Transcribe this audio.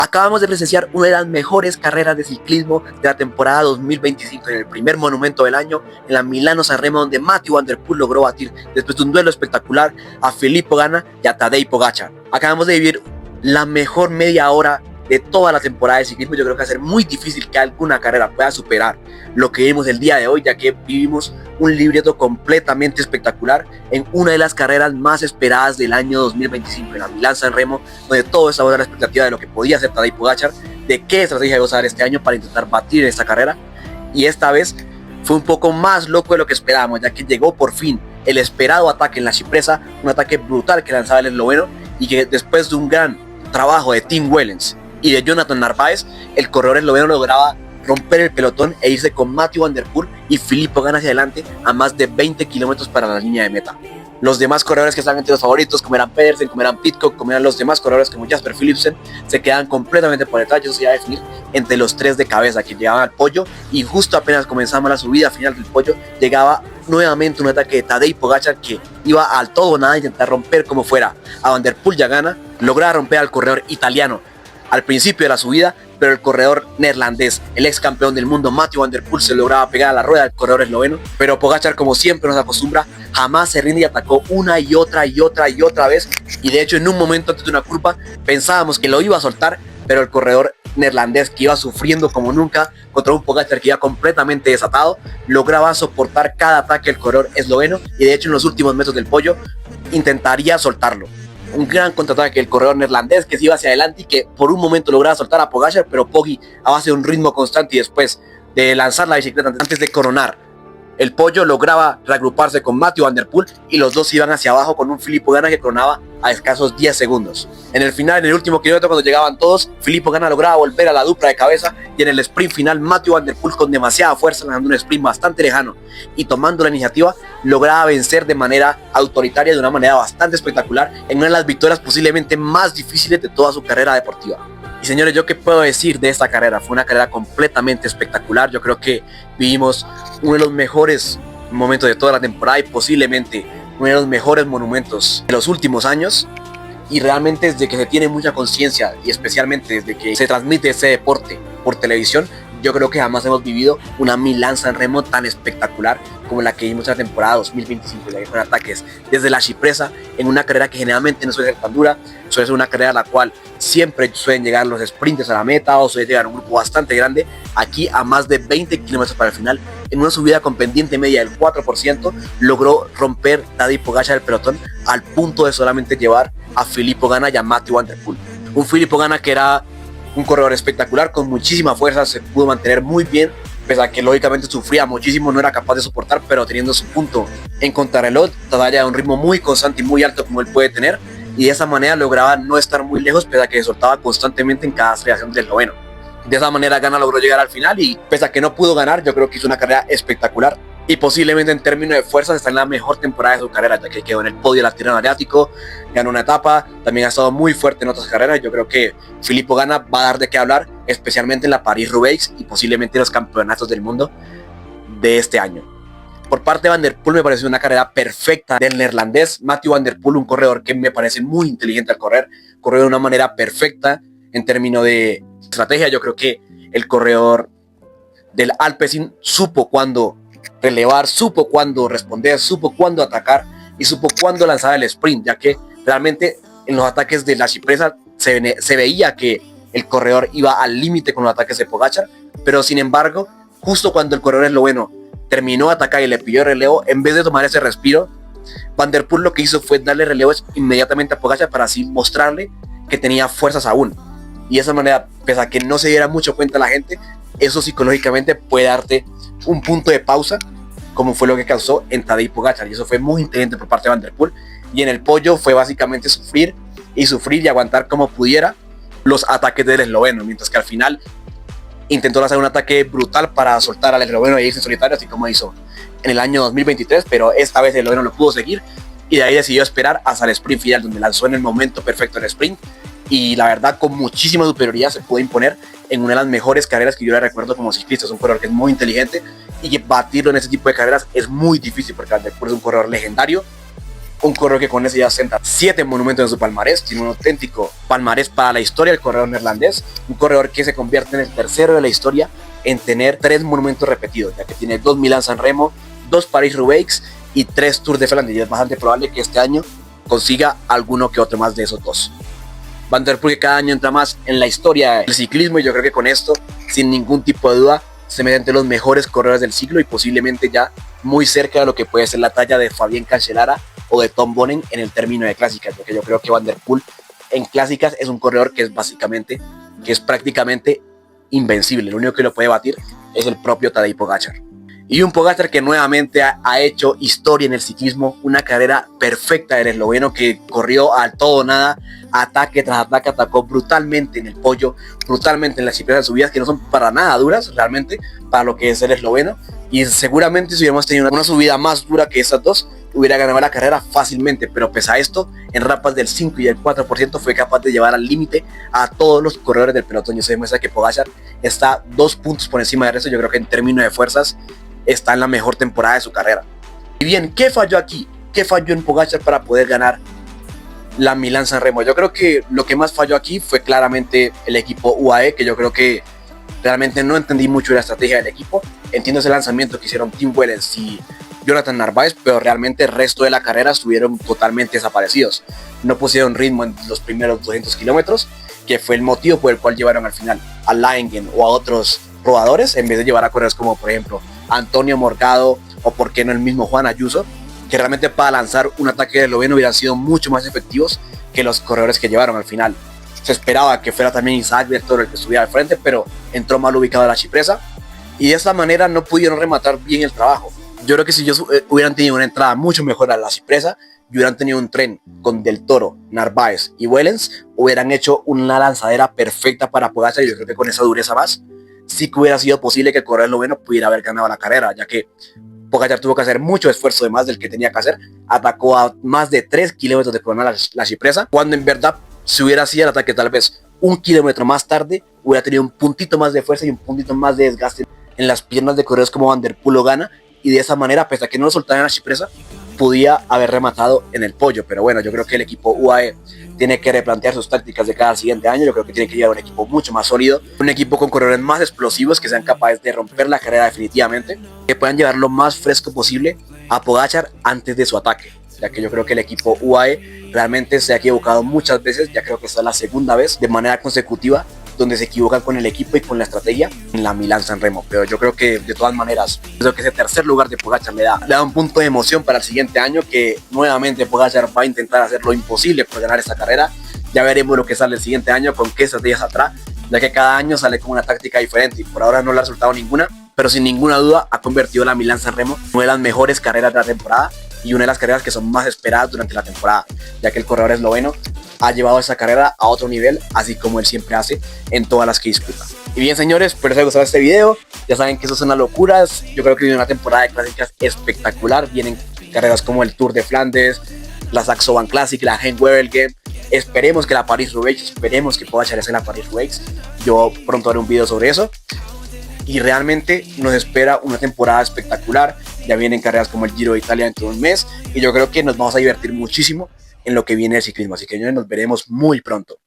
Acabamos de presenciar una de las mejores carreras de ciclismo de la temporada 2025 en el primer monumento del año, en la Milano-San Remo, donde Mathieu van der Poel logró batir, después de un duelo espectacular, a Filippo Ganna y a Tadej Pogačar. Acabamos de vivir la mejor media hora de toda la temporada de ciclismo. Yo creo que va a ser muy difícil que alguna carrera pueda superar lo que vimos el día de hoy, ya que vivimos un libreto completamente espectacular en una de las carreras más esperadas del año 2025, en la Milán-San Remo, donde todo estaba a la expectativa de lo que podía hacer Tadej Pogačar, de qué estrategia iba a usar este año para intentar batir en esta carrera, y esta vez fue un poco más loco de lo que esperábamos, ya que llegó por fin el esperado ataque en la Cipresa, un ataque brutal que lanzaba el esloveno, y que después de un gran trabajo de Tim Wellens y de Jonathan Narváez, el corredor esloveno lograba romper el pelotón e irse con Mathieu van der Poel y Filippo Ganna hacia adelante a más de 20 kilómetros para la línea de meta. Los demás corredores que estaban entre los favoritos, como eran Pedersen, como eran Pidcock, como eran los demás corredores como Jasper Philipsen, se quedan completamente por detrás. Eso se iba a definir entre los tres de cabeza que llegaban al podio, y justo apenas comenzamos la subida final del podio, llegaba nuevamente un ataque de Tadej Pogačar que iba al todo o nada a intentar romper como fuera a Van der Poel y a Ganna. Lograba romper al corredor italiano al principio de la subida, pero el corredor neerlandés, el ex campeón del mundo Mathieu van der Poel, se lograba pegar a la rueda del corredor esloveno, pero Pogačar, como siempre nos acostumbra, jamás se rinde y atacó una y otra vez, y de hecho en un momento antes de una curva pensábamos que lo iba a soltar, pero el corredor neerlandés, que iba sufriendo como nunca contra un Pogačar que iba completamente desatado, lograba soportar cada ataque del corredor esloveno, y de hecho en los últimos metros del podio intentaría soltarlo. Un gran contraataque del corredor neerlandés que se iba hacia adelante y que por un momento lograba soltar a Pogačar, pero Poggi, a base de un ritmo constante y después de lanzar la bicicleta antes de coronar el podio, lograba reagruparse con Mathieu van der Poel, y los dos iban hacia abajo con un Filippo Ganna que coronaba a escasos 10 segundos. En el final, en el último kilómetro, cuando llegaban todos, Filippo Ganna lograba volver a la dupla de cabeza, y en el sprint final Mathieu van der Poel, con demasiada fuerza, lanzando un sprint bastante lejano y tomando la iniciativa, lograba vencer de manera autoritaria, de una manera bastante espectacular, en una de las victorias posiblemente más difíciles de toda su carrera deportiva. Y señores, ¿yo qué puedo decir de esta carrera? Fue una carrera completamente espectacular. Yo creo que vivimos uno de los mejores momentos de toda la temporada y posiblemente uno de los mejores monumentos de los últimos años. Y realmente desde que se tiene mucha conciencia, y especialmente desde que se transmite ese deporte por televisión, yo creo que jamás hemos vivido una Milán-San Remo tan espectacular como la que vimos en la temporada 2025, con ataques desde la Cipresa, en una carrera que generalmente no suele ser tan dura, suele ser una carrera a la cual siempre suelen llegar los sprinters a la meta, o suele llegar un grupo bastante grande. Aquí, a más de 20 kilómetros para el final, en una subida con pendiente media del 4%, logró romper Tadej Pogačar el pelotón al punto de solamente llevar a Filippo Ganna y a Mathieu van der Poel. Un Filippo Ganna que era un corredor espectacular, con muchísima fuerza, se pudo mantener muy bien, pese a que lógicamente sufría muchísimo, no era capaz de soportar, pero teniendo su punto en contrarreloj, todavía a un ritmo muy constante y muy alto como él puede tener, y de esa manera lograba no estar muy lejos, pese a que soltaba constantemente en cada aceleración del esloveno. De esa manera Ganna logró llegar al final, y pese a que no pudo ganar, yo creo que hizo una carrera espectacular, y posiblemente en términos de fuerzas está en la mejor temporada de su carrera, ya que quedó en el podio del Tirreno Adriático, ganó una etapa, también ha estado muy fuerte en otras carreras. Yo creo que Filippo Ganna va a dar de qué hablar, especialmente en la París-Roubaix y posiblemente en los campeonatos del mundo de este año. Por parte de Van der Poel, me pareció una carrera perfecta del neerlandés. Mathieu van der Poel, un corredor que me parece muy inteligente al correr, corrió de una manera perfecta en términos de estrategia. Yo creo que el corredor del Alpecin supo cuándo relevar, supo cuándo responder, supo cuándo atacar y supo cuándo lanzar el sprint, ya que realmente en los ataques de la Cipresa se veía que el corredor iba al límite con los ataques de Pogačar, pero sin embargo, justo cuando el corredor esloveno terminó de atacar y le pidió relevo, en vez de tomar ese respiro, Van der Poel lo que hizo fue darle relevos inmediatamente a Pogačar para así mostrarle que tenía fuerzas aún. Y de esa manera, pese a que no se diera mucho cuenta la gente, eso psicológicamente puede darte un punto de pausa, como fue lo que causó en Tadej Pogačar, y eso fue muy inteligente por parte de Van der Poel. Y en el podio fue básicamente sufrir y aguantar como pudiera los ataques del esloveno, mientras que al final intentó lanzar un ataque brutal para soltar al esloveno e irse en solitario, así como hizo en el año 2023, pero esta vez el esloveno lo pudo seguir, y de ahí decidió esperar hasta el sprint final, donde lanzó en el momento perfecto el sprint, y la verdad con muchísima superioridad se pudo imponer en una de las mejores carreras que yo le recuerdo como ciclista. Es un corredor que es muy inteligente, y que batirlo en este tipo de carreras es muy difícil, porque Van der Poel es un corredor legendario un corredor que con ese ya senta 7 monumentos en su palmarés, tiene un auténtico palmarés para la historia del corredor neerlandés, un corredor que se convierte en el tercero de la historia en tener 3 monumentos repetidos, ya que tiene 2 Milán-San Remo, 2 París-Roubaix y 3 Tours de Flandes, y es bastante probable que este año consiga alguno que otro más de esos 2. Van der Poel, que cada año entra más en la historia del ciclismo, y yo creo que con esto, sin ningún tipo de duda, se mete entre los mejores corredores del siglo y posiblemente ya muy cerca de lo que puede ser la talla de Fabián Cancellara o de Tom Bonen en el término de clásicas, porque yo creo que Van der Poel en clásicas es un corredor que es prácticamente invencible. Lo único que lo puede batir es el propio Tadej Pogačar. Y un Pogačar que nuevamente ha hecho historia en el ciclismo, una carrera perfecta del esloveno que corrió al todo o nada, ataque tras ataque, atacó brutalmente en el pollo, brutalmente en las cipresas subidas que no son para nada duras realmente para lo que es el esloveno, y seguramente si hubiéramos tenido una subida más dura que esas dos, hubiera ganado la carrera fácilmente, pero pese a esto, en rampas del 5 y del 4% fue capaz de llevar al límite a todos los corredores del pelotón. Y se demuestra que Pogačar está 2 puntos por encima del resto. Yo creo que en términos de fuerzas está en la mejor temporada de su carrera. Y bien, ¿qué falló aquí? ¿Qué falló en Pogačar para poder ganar la Milán-San Remo? Yo creo que lo que más falló aquí fue claramente el equipo UAE, que yo creo que realmente no entendí mucho la estrategia del equipo. Entiendo ese lanzamiento que hicieron Tim Wellens y Jonathan Narváez, pero realmente el resto de la carrera estuvieron totalmente desaparecidos. No pusieron ritmo en los primeros 200 kilómetros, que fue el motivo por el cual llevaron al final a Laengen o a otros rodadores, en vez de llevar a corredores como por ejemplo Antonio Morgado o por qué no el mismo Juan Ayuso, que realmente para lanzar un ataque de esloveno hubieran sido mucho más efectivos que los corredores que llevaron al final. Se esperaba que fuera también Isaac Bertor el que estuviera al frente, pero entró mal ubicado a la Cipresa y de esta manera no pudieron rematar bien el trabajo. Yo creo que si ellos hubieran tenido una entrada mucho mejor a la Cipresa y hubieran tenido un tren con Del Toro, Narváez y Wellens, hubieran hecho una lanzadera perfecta para Pogačar, y yo creo que con esa dureza más sí que hubiera sido posible que el corredor esloveno pudiera haber ganado la carrera, ya que Pogačar tuvo que hacer mucho esfuerzo de más del que tenía que hacer. Atacó a más de 3 kilómetros de coronar la Cipresa, cuando en verdad si hubiera sido el ataque tal vez 1 kilómetro más tarde, hubiera tenido un puntito más de fuerza y un puntito más de desgaste en las piernas de corredores como Van der Poel o Ganna, y de esa manera, pese a que no lo soltaran a la Cipresa, podía haber rematado en el pollo. Pero bueno, yo creo que el equipo UAE tiene que replantear sus tácticas de cada siguiente año. Yo creo que tiene que llevar un equipo mucho más sólido, un equipo con corredores más explosivos que sean capaces de romper la carrera definitivamente, que puedan llevar lo más fresco posible a Pogačar antes de su ataque, ya que yo creo que el equipo UAE realmente se ha equivocado muchas veces. Ya creo que esta es la segunda vez de manera consecutiva donde se equivocan con el equipo y con la estrategia en la Milán-San Remo, pero yo creo que de todas maneras creo que ese tercer lugar de Pogačar le da un punto de emoción para el siguiente año, que nuevamente Pogačar va a intentar hacer lo imposible por ganar esta carrera. Ya veremos lo que sale el siguiente año, con qué estrategias atrás, ya que cada año sale con una táctica diferente y por ahora no le ha resultado ninguna, pero sin ninguna duda ha convertido la Milán-San Remo en una de las mejores carreras de la temporada y una de las carreras que son más esperadas durante la temporada, ya que el corredor esloveno ha llevado esa carrera a otro nivel, así como él siempre hace en todas las que disputa. Y bien, señores, espero que les haya gustado este video. Ya saben que eso son las locuras. Yo creo que viene una temporada de clásicas espectacular. Vienen carreras como el Tour de Flandes, la Saxo Bank Classic, la Gent-Wevelgem. Esperemos que la París-Roubaix, esperemos que pueda echarse en la París-Roubaix. Yo pronto haré un video sobre eso. Y realmente nos espera una temporada espectacular. Ya vienen carreras como el Giro de Italia dentro de un mes. Y yo creo que nos vamos a divertir muchísimo en lo que viene el ciclismo. Así que nos veremos muy pronto.